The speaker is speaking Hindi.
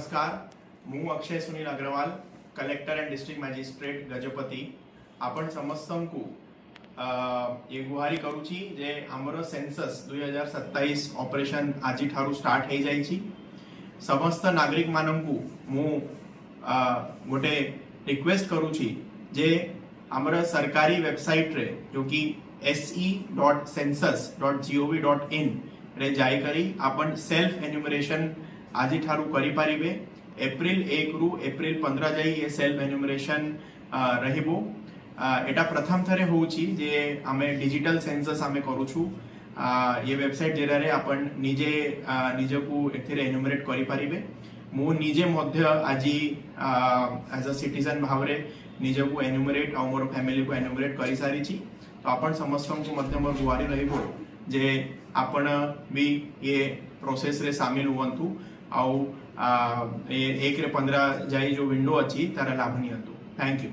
नमस्कार, मु Akshay Sunil Agarwal, collector and district magistrate Gajapati. आपण समस्तंकु ये गुहारी करूची जे हमरो सेंसस 2027 ऑपरेशन आज ठारू स्टार्ट हो जाइछि। समस्त नागरिक मानंकु मु गोटे रिक्वेस्ट करूची जे हमर सरकारी वेबसाइट रे जो कि se.census.gov.in रे जाई करी आपण सेल्फ एन्यूमरेशन आज ठारू करी पारिबे। एप्रिल 1 रु एप्रिल 15 जाई ये सेल्फ एन्यूमरेशन रहिबो। एटा प्रथम थरे होउची जे आमे डिजिटल सेंसस आमे करूछु। ये वेबसाइट जेरा रे आपण निजे निजकू एथिरे एन्यूमरेट करी पारिबे। मु निजे मध्य आजी एज अ सिटीजन भावरे निजकू एन्यूमरेट आ मोर फैमिली को एन्यूमरेट करी सारिची। तो आपण समस्तंकु मध्य मोर गुहारी रहिबो जे आपण भी ये प्रोसेस रे शामिल हुवंतु आउ 1 रे 15 जाई जो विंडो अच्छी तार लाभ नियंतु। Thank you.